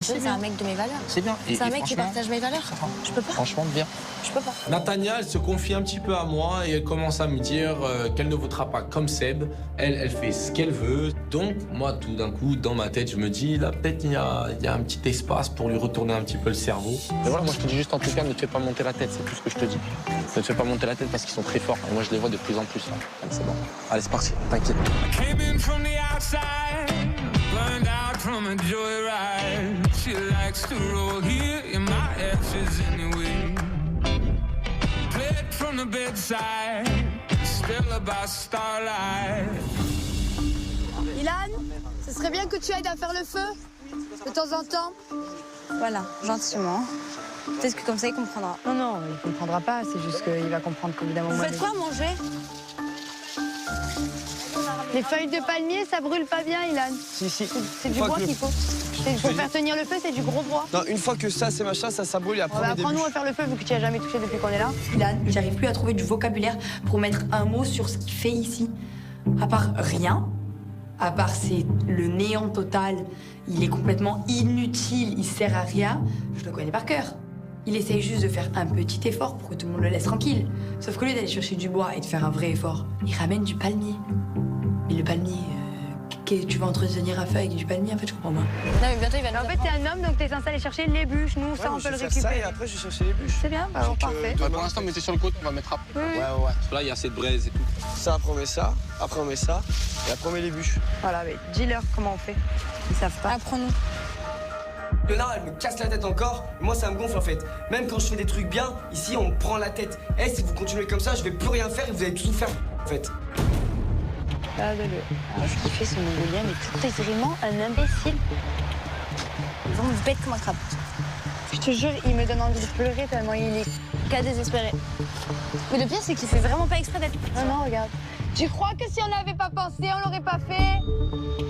C'est un mec de mes valeurs. C'est bien. C'est un mec qui partage mes valeurs. Je peux pas. Franchement, bien. Je peux pas. Nathania, elle se confie un petit peu à moi et elle commence à me dire qu'elle ne votera pas comme Seb. Elle fait ce qu'elle veut. Donc, moi, tout d'un coup, dans ma tête, je me dis, là, peut-être il y a un petit espace pour lui retourner un petit peu le cerveau. Mais voilà, moi, je te dis juste en tout cas, ne te fais pas monter la tête, c'est tout ce que je te dis. Ne te fais pas monter la tête parce qu'ils sont très forts. Et moi, je les vois de plus en plus. Là. Allez, c'est bon. Allez, c'est parti. T'inquiète. From a joyride, she likes to roll here in my ashes anyway. Played from the bedside, still about starlight. Ilan, ce serait bien que tu ailles à faire le feu, de temps en temps. Voilà, gentiment. Peut-être que comme ça, il comprendra. Non, non, il comprendra pas, c'est juste qu'il va comprendre qu'au bout d'un moment... Vous faites quoi à manger? Les feuilles de palmier, ça brûle pas bien, Ilan. Si. C'est du bois qu'il faut. Pour faire tenir le feu, c'est du gros bois. Non, une fois que ça, c'est machin, ça brûle et après on apprends-nous à faire le feu, vu que tu as jamais touché depuis qu'on est là. Ilan, j'arrive plus à trouver du vocabulaire pour mettre un mot sur ce qu'il fait ici. À part rien, à part c'est le néant total, il est complètement inutile, il sert à rien, je le connais par cœur. Il essaye juste de faire un petit effort pour que tout le monde le laisse tranquille. Sauf qu'au lieu d'aller chercher du bois et de faire un vrai effort, il ramène du palmier. Mais le palmier, tu vas entretenir un feu avec du palmier, en fait, je comprends pas. Non, mais bientôt, il va nous En fait, t'es un homme, donc t'es censé aller chercher les bûches. Nous, ça, on peut le récupérer. Ça et après, je vais chercher les bûches. C'est bien, bah, alors, parfait. Ouais, pour l'instant, mettez sur le côté, on va mettre après. Oui. Ouais. Là, il y a assez de braise et tout. Ça, après on met ça, après on met ça, et après on met les bûches. Voilà, mais dis-leur comment on fait. Ils savent pas. Apprenons. Léonard, elle me casse la tête encore. Moi, ça me gonfle en fait. Même quand je fais des trucs bien, ici, on me prend la tête. Eh, si vous continuez comme ça, je vais plus rien faire et vous allez tout faire en fait. Ce qu'il fait, ce mongolien, mais c'est vraiment un imbécile. Ils vont me bête comme un crabe. Je te jure, il me donne envie de pleurer tellement il est... Qu'à désespérer. Mais le pire, c'est qu'il fait vraiment pas exprès d'être... Non, regarde. Tu crois que si on n'avait pas pensé, on l'aurait pas fait?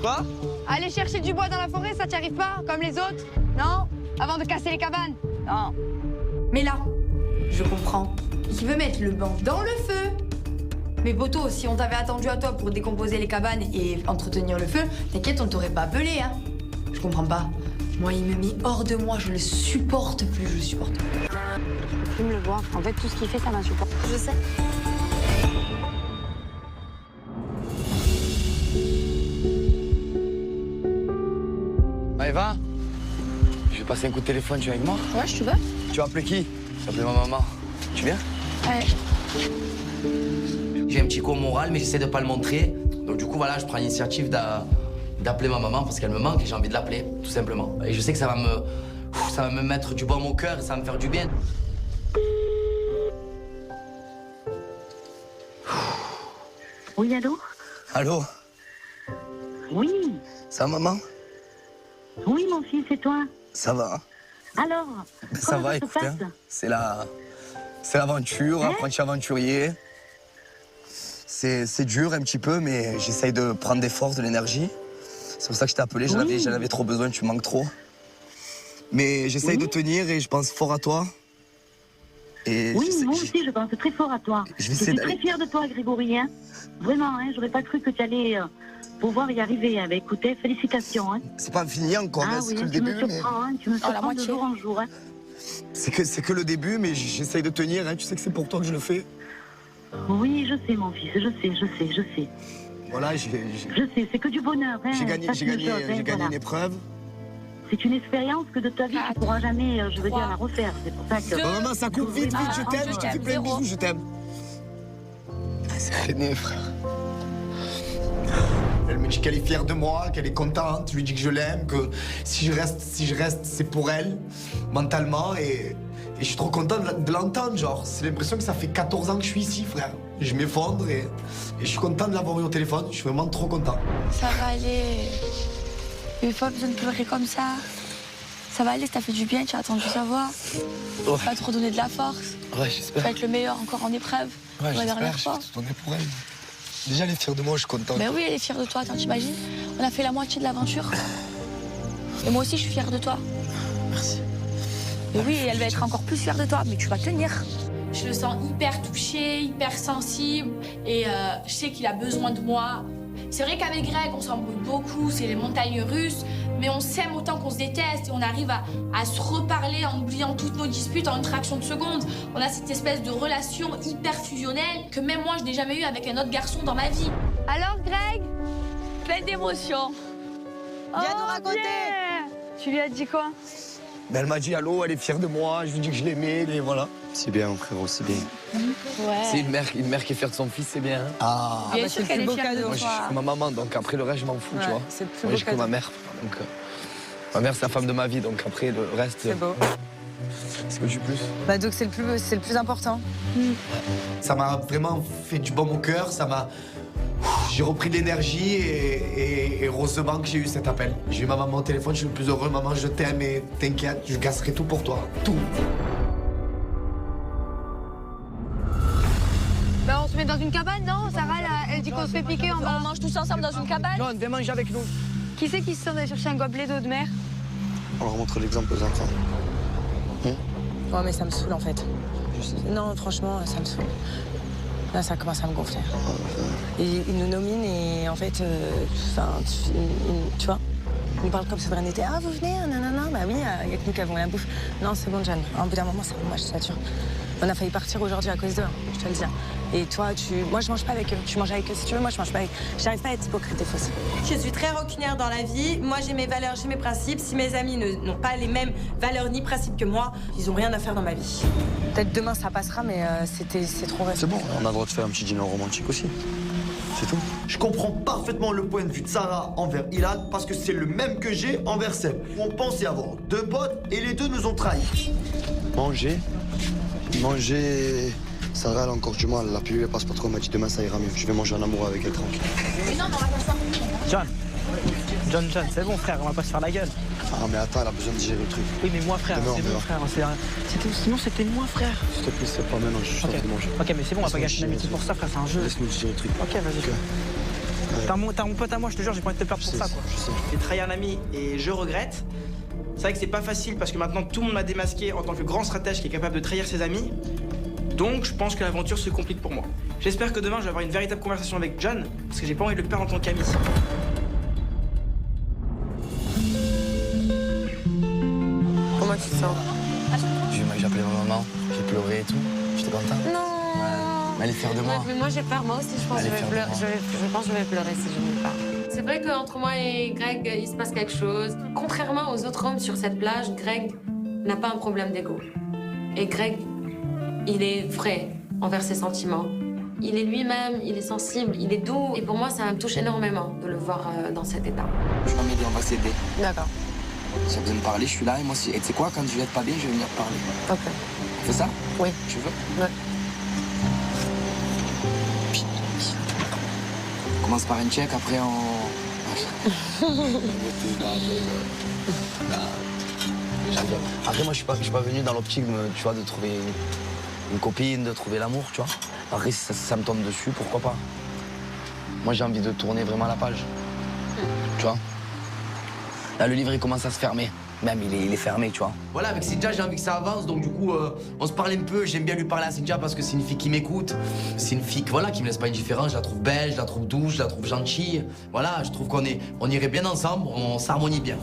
Quoi? Aller chercher du bois dans la forêt, ça t'y arrive pas, comme les autres? Non? Avant de casser les cabanes? Non. Mais là, je comprends. Il veut mettre le banc dans le feu. Mais Boto, si on t'avait attendu à toi pour décomposer les cabanes et entretenir le feu, t'inquiète, on t'aurait pas appelé, hein. Je comprends pas. Moi, il me met hors de moi, je le supporte plus, je le supporte plus. Tu me le vois. En fait, tout ce qu'il fait, ça m'insupporte. Je sais. Eva, je vais passer un coup de téléphone, tu viens avec moi? Ouais, je te veux. Tu vas appeler qui? Je vais appeler ma maman. Tu viens? Ouais. J'ai un petit coup moral, mais j'essaie de pas le montrer. Donc du coup, voilà, je prends l'initiative d'appeler ma maman parce qu'elle me manque et j'ai envie de l'appeler, tout simplement. Et je sais que ça va me mettre du baume au cœur et ça va me faire du bien. Oui, allô? Allô? Oui. Ça va, maman? Oui, mon fils, et toi? Ça va. Hein? Alors? Ça va, écoute, hein, c'est l'aventure, apprenti aventurier. C'est dur un petit peu, mais j'essaye de prendre des forces, de l'énergie. C'est pour ça que je t'ai appelé, j'en avais trop besoin, tu me manques trop. Mais j'essaye de tenir et je pense fort à toi. Et oui, moi aussi, je pense très fort à toi. Je suis très fière de toi, Grégory. Hein. Vraiment, hein, j'aurais pas cru que tu allais pouvoir y arriver. Avec écoutez, félicitations. Hein. C'est pas fini encore, ah, c'est oui, que le début. Tu me surprends, hein, tu me surprends de jour en jour. Hein. C'est que le début, mais j'essaye de tenir. Hein. Tu sais que c'est pour toi que je le fais. Oui, je sais, mon fils, je sais. Voilà, je sais, c'est que du bonheur. Hein, j'ai gagné une épreuve. C'est une expérience que de ta vie, tu ne pourras jamais, je veux dire, la refaire. C'est pour ça que... Maman, ça coupe vite, je t'aime, je te fais plein de bisous, je t'aime. C'est René, frère. Elle me dit qu'elle est fière de moi, qu'elle est contente, je lui dis que je l'aime, que si je reste, c'est pour elle, mentalement, et je suis trop content de l'entendre, genre. C'est l'impression que ça fait 14 ans que je suis ici, frère. Je m'effondre et je suis content de l'avoir eu au téléphone, je suis vraiment trop content. Ça va aller. Il n'y a pas besoin de pleurer comme ça. Ça va aller, ça fait du bien, tu as attendu savoir. Ouais. Ça va te redonner de la force. Ouais, j'espère. Tu vas être le meilleur encore en épreuve. Ouais, la dernière j'espère, fois. je vais tout donner pour elle. Déjà, elle est fière de moi, je suis content. Mais oui, elle est fière de toi, t'imagines? On a fait la moitié de l'aventure. Et moi aussi, je suis fière de toi. Merci. Et oui, elle va être encore plus fière de toi, mais tu vas tenir. Je le sens hyper touché, hyper sensible, et je sais qu'il a besoin de moi. C'est vrai qu'avec Greg, on s'embrouille beaucoup, c'est les montagnes russes, mais on s'aime autant qu'on se déteste et on arrive à se reparler en oubliant toutes nos disputes en une fraction de seconde. On a cette espèce de relation hyper fusionnelle que même moi je n'ai jamais eu avec un autre garçon dans ma vie. Alors Greg, pleine d'émotions. Viens nous raconter. Tu lui as dit quoi? Ben, elle m'a dit allô, elle est fière de moi, je lui dis que je l'aimais, et voilà. C'est bien, frérot, c'est bien. Ouais. C'est une mère qui est fière de son fils, c'est bien. Hein. Ah, Bien sûr qu'elle est fière de Moi, je toi. suis ma maman, donc après le reste, je m'en fous, tu vois. C'est le plus Moi, beau j'ai que cadeau. ma mère. Donc, ma mère, c'est la femme de ma vie, donc après, le reste. C'est beau. C'est que du plus. Bah donc c'est le plus important. ça m'a vraiment fait du baume au cœur, ça m'a... J'ai repris de l'énergie et heureusement que j'ai eu cet appel. J'ai eu ma maman au téléphone, je suis le plus heureux. Maman, je t'aime et t'inquiète, je casserai tout pour toi. Tout. Bah on se met dans une cabane, non? Sarah, elle dit qu'on se fait piquer en bas. On mange tous ensemble dans une cabane. Non, viens manger avec nous. Qui c'est qui se sent d'aller chercher un gobelet d'eau de mer? On leur montre l'exemple aux enfants. Ouais mais ça me saoule en fait. Non franchement ça me saoule. Là ça commence à me gonfler. Et ils nous nominent et en fait, tu vois, ils nous parlent comme ça de rien n'était. Ah vous venez, nanana, bah oui, il y a que nous qui avons la bouffe. Non c'est bon John, à un bout d'un moment c'est bon, moi je sature. On a failli partir aujourd'hui à cause d'eux, je te le dis. Et toi, moi je mange pas avec eux, tu manges avec eux si tu veux, moi je mange pas avec eux. J'arrive pas à être hypocrite et fausse. Je suis très rancunière dans la vie. Moi, j'ai mes valeurs, j'ai mes principes. Si mes amis n'ont pas les mêmes valeurs ni principes que moi, ils ont rien à faire dans ma vie. Peut-être demain ça passera, mais c'est trop récent. C'est bon, on a le droit de faire un petit dîner romantique aussi. C'est tout. Je comprends parfaitement le point de vue de Sarah envers Ilan parce que c'est le même que j'ai envers Seb. On pensait avoir deux potes et les deux nous ont trahis. Manger. Sarah, elle a encore du mal. La pilule, elle passe pas trop. Elle m'a dit demain, ça ira mieux. Je vais manger en amour avec elle, tranquille. Mais non, mais on va faire ça. John, c'est bon frère, on va pas se faire la gueule. Ah, mais attends, elle a besoin de gérer le truc. Oui, mais moi frère, Demain, c'est on bon verra. frère. Sinon, c'était moi frère. S'il te plaît, c'est pas maintenant, je suis en train de manger. Ok, mais c'est bon, on va pas gâcher l'amitié pour ça, frère, c'est un jeu. Laisse-nous gérer le truc. Ok, vas-y. T'as mon pote à moi, je te jure, j'ai pas envie de te perdre pour ça, quoi. J'ai trahi un ami et je regrette. C'est vrai que c'est pas facile parce que maintenant tout le monde m'a démasqué en tant que grand stratège qui est capable de trahir ses amis. Donc je pense que l'aventure se complique pour moi. J'espère que demain je vais avoir une véritable conversation avec John parce que j'ai pas envie de le perdre en tant qu'ami. Comment tu te sens? J'ai appelé ma maman, j'ai pleuré et tout. J'étais content. Non. Mais elle est fière de moi. Mais moi j'ai peur, moi aussi je pense que je vais pleurer. Je pense que je vais pleurer si je me parle. C'est vrai qu'entre moi et Greg, il se passe quelque chose. Contrairement aux autres hommes sur cette plage, Greg n'a pas un problème d'ego. Et Greg, il est vrai envers ses sentiments. Il est lui-même, il est sensible, il est doux. Et pour moi, ça me touche énormément de le voir dans cet état. Je vais m'aider, on va s'aider. D'accord. Si tu as besoin de parler, je suis là. Et moi, et tu sais quoi, quand je vais être pas bien, je vais venir te parler. Ok. On fait ça? Oui. Tu veux? Ouais. On commence par un check, après Après, moi, je suis pas venu dans l'optique, tu vois, de trouver une copine, de trouver l'amour, tu vois. Après, si ça me tombe dessus, pourquoi pas? Moi, j'ai envie de tourner vraiment la page. Tu vois? Là, le livre, il commence à se fermer. Même, il est fermé, tu vois. Voilà, avec Cynthia, j'ai envie que ça avance, donc du coup, on se parle un peu. J'aime bien lui parler à Cynthia parce que c'est une fille qui m'écoute. C'est une fille voilà, qui me laisse pas indifférent. Je la trouve belle, je la trouve douce, je la trouve gentille. Voilà, je trouve on irait bien ensemble, on s'harmonie bien.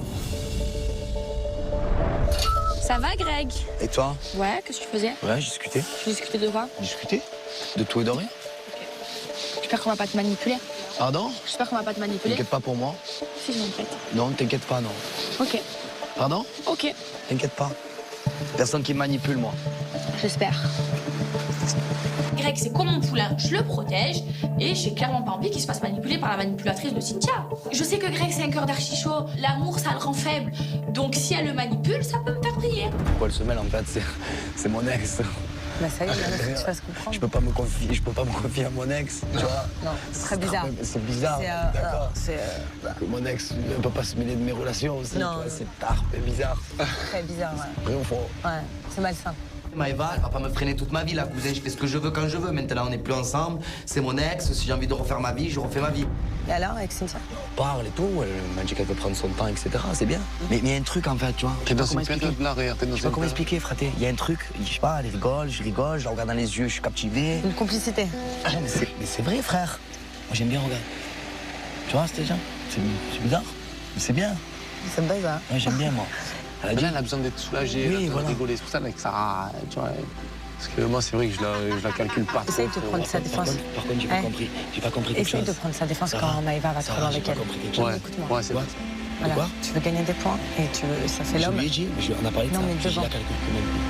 Ça va Greg? Et toi? Ouais, qu'est-ce que tu faisais? Ouais, j'ai discuté. Tu discutais de quoi? Discuter? De tout et de rien. J'espère qu'on va pas te manipuler. Pardon? J'espère qu'on va pas te manipuler. T'inquiète pas pour moi. Si, je m'inquiète. Non, t'inquiète pas, non. Ok. Pardon? Ok. T'inquiète pas. Personne qui me manipule, moi. J'espère. Greg, c'est comme mon poulain, je le protège et j'ai clairement pas envie qu'il se fasse manipuler par la manipulatrice de Cynthia. Je sais que Greg, c'est un cœur d'archichaud, l'amour, ça le rend faible. Donc si elle le manipule, ça peut me faire briller. Pourquoi elle se mêle, en fait? C'est mon ex. Bah ça y est, maintenant faut que tu fasses comprendre. Je peux pas me confier à mon ex, tu vois. Non, c'est très bizarre. C'est bizarre, d'accord. Mon ex ne peut pas se mêler de mes relations aussi. Non. C'est tard, c'est bizarre. Très bizarre, ouais. Vrai ou faux? Ouais, c'est malsain. Maëva, elle va pas me freiner toute ma vie, la cousin. Je fais ce que je veux quand je veux. Maintenant, on n'est plus ensemble. C'est mon ex. Si j'ai envie de refaire ma vie, je refais ma vie. Et alors, avec Cynthia? On parle et tout. Elle m'a dit qu'elle veut prendre son temps, etc. C'est bien. Mais il y a un truc, en fait, tu vois. T'es dans une période là, regarde. Je sais pas comment expliquer, fraté. Il y a un truc, je sais pas, elle rigole, je la regarde dans les yeux, je suis captivé. Une complicité. Ah, mais c'est vrai, frère. Moi, j'aime bien regarder. Tu vois, ces gens? C'est bizarre. Mais c'est bien. ça me baise, hein. Ouais, j'aime bien, moi. Là, elle a besoin d'être soulagée, oui, de rigoler. C'est pour ça que ça, tu vois. Parce que moi, c'est vrai que je la calcule pas trop. Essaye de prendre sa défense. Par contre, j'ai pas compris. J'ai pas compris quelque chose. Essaye de prendre sa défense quand Maëva va trop loin avec elle. Ouais, c'est vrai. Voilà. Tu veux gagner des points et ça fait l'homme. Je lui ai dit, on a parlé de ça. Non, mais devant.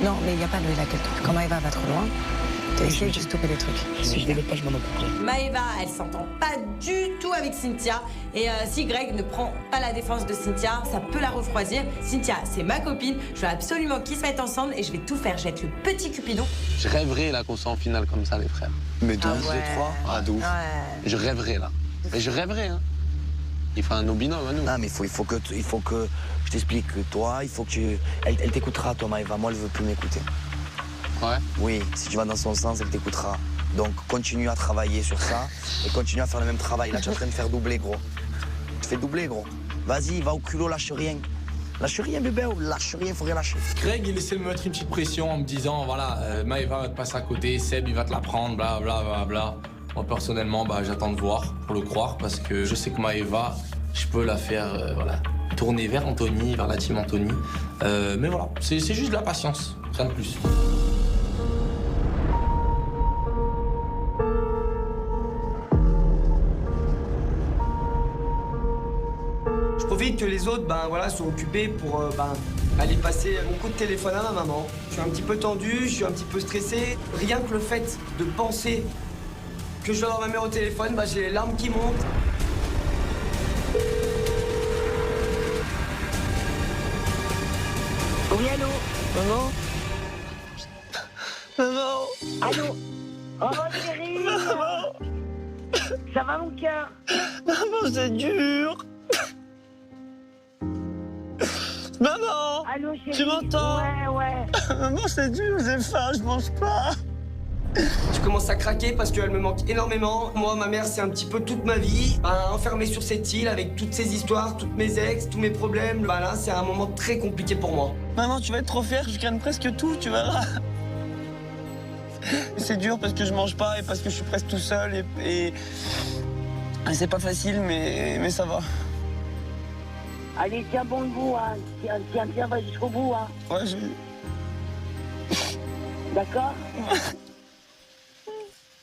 Non, mais il n'y a pas de la calcul. Quand Maëva va trop loin, tu essaies de stopper les trucs. Si je développe pas, je m'en occuperai. Maëva, elle s'entend pas du tout avec Cynthia. Et si Greg ne prend pas la défense de Cynthia, ça peut la refroidir. Cynthia, c'est ma copine. Je veux absolument qu'ils se mettent ensemble et je vais tout faire. Je vais être le petit Cupidon. Je rêverais là qu'on soit en finale comme ça, les frères. Mais 2, 2, 3. Ah, de ouf. Je rêverais là. Et je rêverais, hein. Il faut un nos binômes à nous. Non, mais il faut que je t'explique. Toi, il faut que tu... Elle t'écoutera, toi, Maëva. Moi, elle veut plus m'écouter. Ouais. Oui, si tu vas dans son sens, elle t'écoutera. Donc, continue à travailler sur ça et continue à faire le même travail. Là, tu es en train de faire doubler, gros. Tu fais doubler, gros. Vas-y, va au culot, lâche rien. Lâche rien, bébé, lâche rien, il faut rien lâcher. Greg, il essaie de me mettre une petite pression en me disant, voilà, Maëva va te passer à côté, Seb, il va te la prendre, bla bla bla bla. Moi, personnellement, j'attends de voir pour le croire parce que je sais que Maëva, je peux la faire, voilà, tourner vers Anthony, vers la team Anthony. Mais voilà, c'est juste de la patience, rien de plus. Je profite que les autres voilà, sont occupés pour aller passer mon coup de téléphone à ma maman. Je suis un petit peu tendu, je suis un petit peu stressé. Rien que le fait de penser que je dois avoir ma mère au téléphone, j'ai les larmes qui montent. Oui, allô? Maman? Maman? Allô? Oh, chérie! Maman! Ça va, mon cœur? Maman, c'est dur! Maman! Allô, chérie? Tu m'entends? Ouais. Maman, c'est dur, j'ai faim, je mange pas! Je commence à craquer parce qu'elle me manque énormément. Moi, ma mère, c'est un petit peu toute ma vie. Enfermée sur cette île avec toutes ces histoires, toutes mes ex, tous mes problèmes. Là, c'est un moment très compliqué pour moi. Maman, tu vas être trop fière, je gagne presque tout, tu verras. C'est dur parce que je mange pas et parce que je suis presque tout seul et c'est pas facile, mais ça va. Allez, tiens bon le bout, hein. Tiens, va jusqu'au bout, hein. Ouais, D'accord?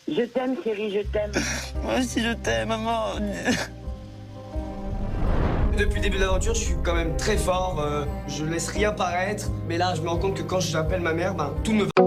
Je t'aime, chérie, je t'aime. Moi aussi, je t'aime, maman. Depuis le début de l'aventure, je suis quand même très fort. Je laisse rien paraître. Mais là, je me rends compte que quand j'appelle ma mère, tout me va.